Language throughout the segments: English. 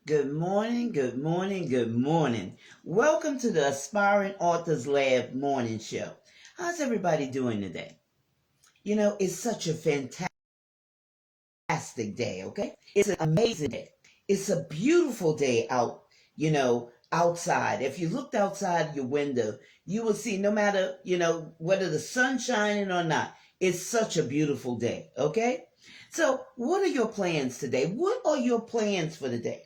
Good morning, good morning, good morning. Welcome to the Aspiring Authors Lab morning show. How's everybody doing today? It's such a fantastic day, okay? It's an amazing day. It's a beautiful day out, outside. If you looked outside your window, you will see no matter, whether the sun's shining or not, it's such a beautiful day, okay? So, what are your plans today? What are your plans for the day?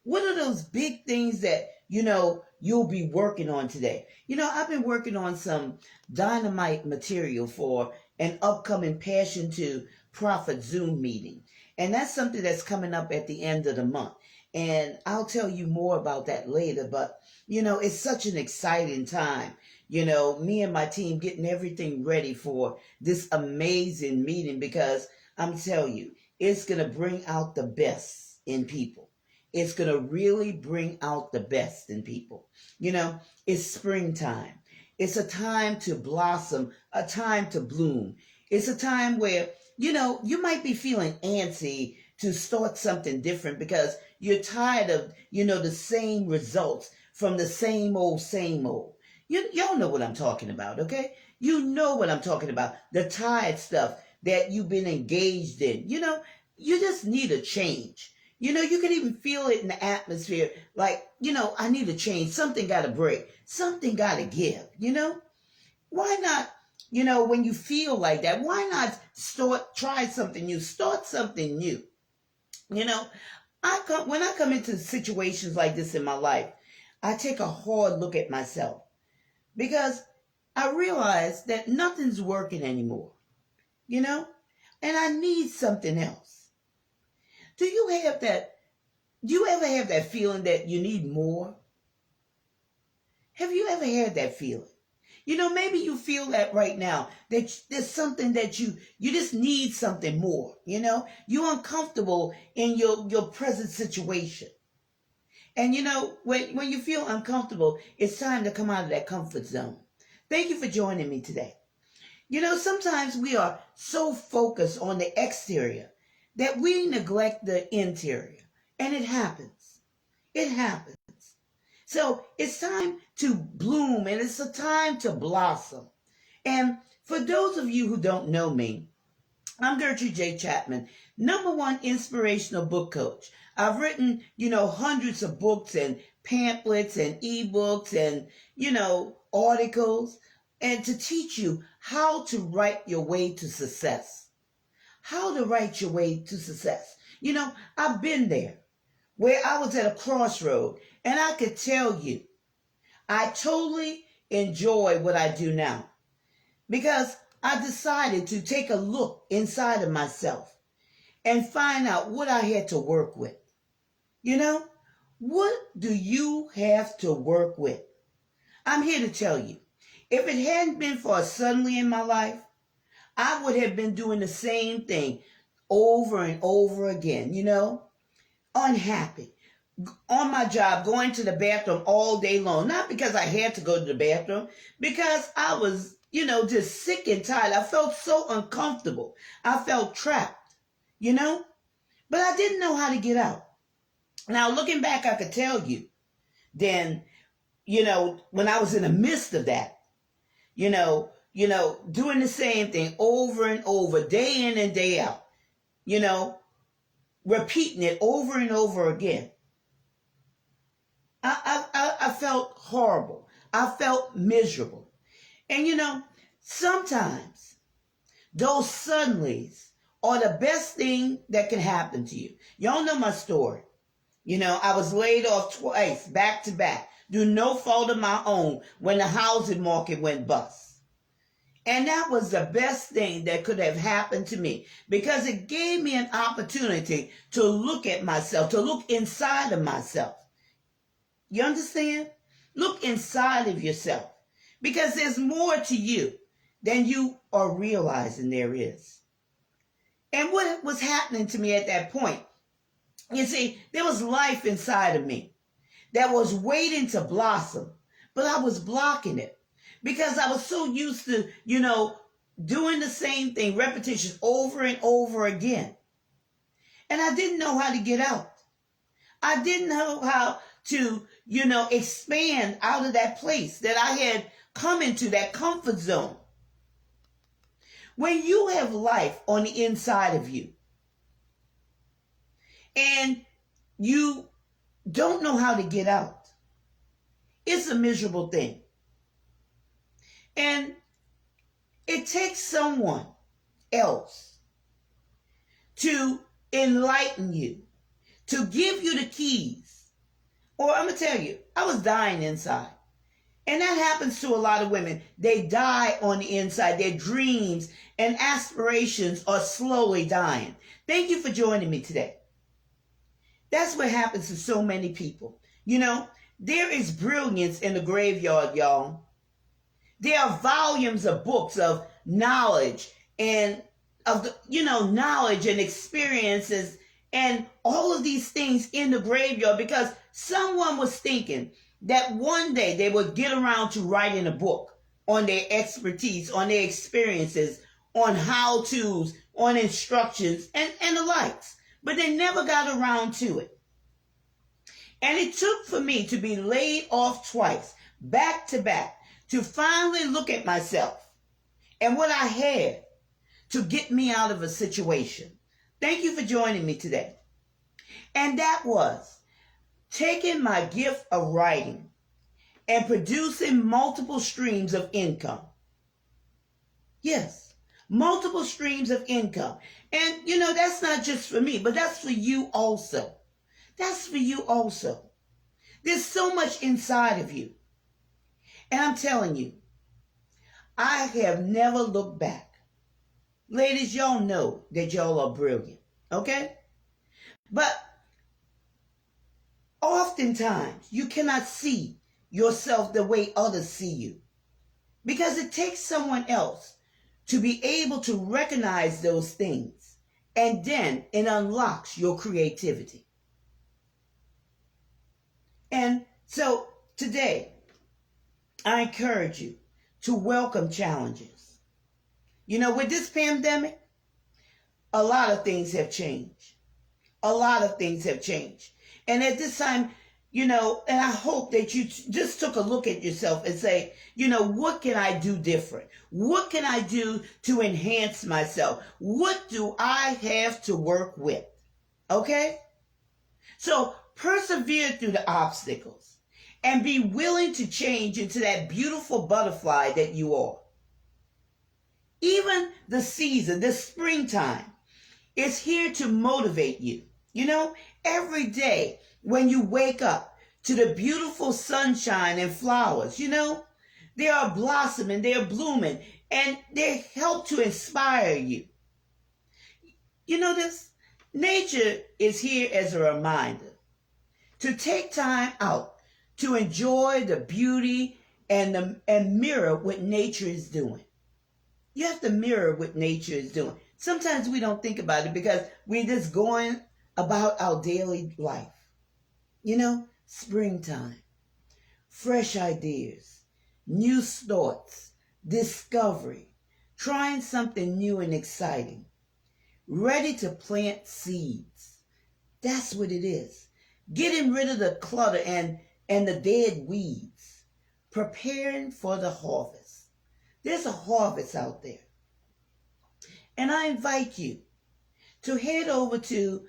What are those big things that, you'll be working on today? I've been working on some dynamite material for an upcoming Passion to Profit Zoom meeting. And that's something that's coming up at the end of the month. And I'll tell you more about that later. But, it's such an exciting time. Me and my team getting everything ready for this amazing meeting because I'm telling you, it's going to bring out the best in people. It's going to really bring out the best in people. It's springtime. It's a time to blossom, a time to bloom. It's a time where, you might be feeling antsy to start something different because you're tired of, the same results from the same old, same old. Y'all know what I'm talking about, okay? You know what I'm talking about. The tired stuff that you've been engaged in. You just need a change. You can even feel it in the atmosphere. Like, I need a change. Something got to break. Something got to give, Why not, when you feel like that, why not try something new, start something new? You know, when I come into situations like this in my life, I take a hard look at myself because I realize that nothing's working anymore, you know, and I need something else. Do you have that? Do you ever have that feeling that you need more? Have you ever had that feeling? Maybe you feel that right now, that there's something that you just need something more, You're uncomfortable in your present situation. And when you feel uncomfortable, it's time to come out of that comfort zone. Thank you for joining me today. Sometimes we are so focused on the exterior that we neglect the interior. And it happens. It happens. So it's time to bloom and it's a time to blossom. And for those of you who don't know me, I'm Gertrude J. Chapman, #1 inspirational book coach. I've written, hundreds of books and pamphlets and ebooks and, articles, and to teach you how to write your way to success. How to write your way to success. I've been there where I was at a crossroad and I could tell you, I totally enjoy what I do now because I decided to take a look inside of myself and find out what I had to work with. What do you have to work with? I'm here to tell you, if it hadn't been for a suddenly in my life, I would have been doing the same thing over and over again, unhappy. On my job, going to the bathroom all day long, not because I had to go to the bathroom, because I was, just sick and tired. I felt so uncomfortable. I felt trapped, but I didn't know how to get out. Now, looking back, I could tell you then, when I was in the midst of that, doing the same thing over and over, day in and day out, repeating it over and over again. I felt horrible. I felt miserable. And sometimes those suddenlies are the best thing that can happen to you. Y'all know my story. I was laid off twice, back to back, through no fault of my own when the housing market went bust. And that was the best thing that could have happened to me because it gave me an opportunity to look at myself, to look inside of myself. You understand? Look inside of yourself because there's more to you than you are realizing there is. And what was happening to me at that point, you see, there was life inside of me that was waiting to blossom, but I was blocking it because I was so used to, doing the same thing, repetition over and over again. And I didn't know how to get out. I didn't know how to, expand out of that place that I had come into, that comfort zone. When you have life on the inside of you and you don't know how to get out, it's a miserable thing. And it takes someone else to enlighten you, to give you the keys. Or I'm going to tell you, I was dying inside. And that happens to a lot of women. They die on the inside. Their dreams and aspirations are slowly dying. Thank you for joining me today. That's what happens to so many people. There is brilliance in the graveyard, y'all. There are volumes of books of knowledge and knowledge and experiences and all of these things in the graveyard because someone was thinking that one day they would get around to writing a book on their expertise, on their experiences, on how-tos, on instructions, and the likes. But they never got around to it. And it took for me to be laid off twice, back to back, to finally look at myself and what I had to get me out of a situation. Thank you for joining me today. And that was taking my gift of writing and producing multiple streams of income. Yes, multiple streams of income. And, that's not just for me, but that's for you also. That's for you also. There's so much inside of you. And I'm telling you, I have never looked back. Ladies, y'all know that y'all are brilliant, okay? But oftentimes, you cannot see yourself the way others see you because it takes someone else to be able to recognize those things, and then it unlocks your creativity. And so today, I encourage you to welcome challenges. With this pandemic, a lot of things have changed. A lot of things have changed. And at this time, and I hope that you just took a look at yourself and say, what can I do different? What can I do to enhance myself? What do I have to work with? Okay? So persevere through the obstacles and be willing to change into that beautiful butterfly that you are. Even the season, the springtime, is here to motivate you. Every day when you wake up to the beautiful sunshine and flowers, they are blossoming, they are blooming, and they help to inspire you. This nature is here as a reminder to take time out to enjoy the beauty and mirror what nature is doing. You have to mirror what nature is doing. Sometimes we don't think about it because we're just going about our daily life. Springtime, fresh ideas, new thoughts, discovery, trying something new and exciting, ready to plant seeds. That's what it is. Getting rid of the clutter and the dead weeds, preparing for the harvest. There's a harvest out there. And I invite you to head over to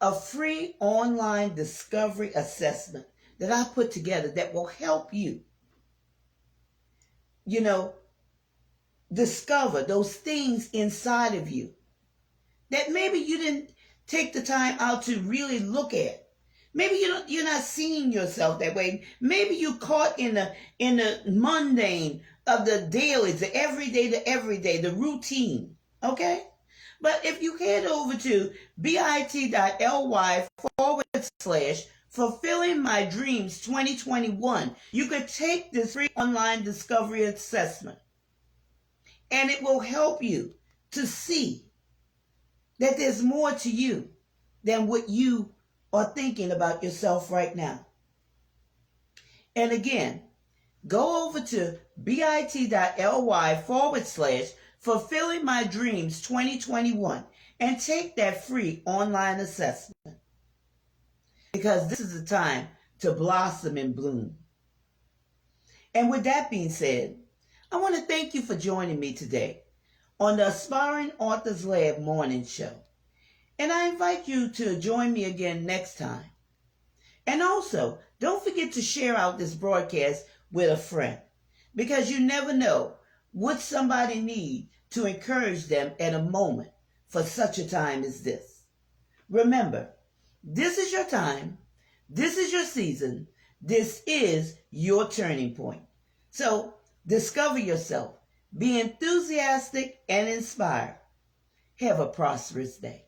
a free online discovery assessment that I put together that will help you, discover those things inside of you that maybe you didn't take the time out to really look at. Maybe you're not seeing yourself that way. Maybe you're caught in the mundane of the daily, the everyday, the routine. Okay? But if you head over to bit.ly/Fulfilling My Dreams 2021, you could take this free online discovery assessment. And it will help you to see that there's more to you than what you are thinking about yourself right now. And again, go over to bit.ly/Fulfilling My Dreams 2021 and take that free online assessment. because this is the time to blossom and bloom. And with that being said, I want to thank you for joining me today on the Aspiring Authors Lab morning show. And I invite you to join me again next time. And also, don't forget to share out this broadcast with a friend, because you never know what somebody needs to encourage them at a moment for such a time as this. Remember, this is your time, this is your season, this is your turning point. So discover yourself, be enthusiastic and inspired. Have a prosperous day.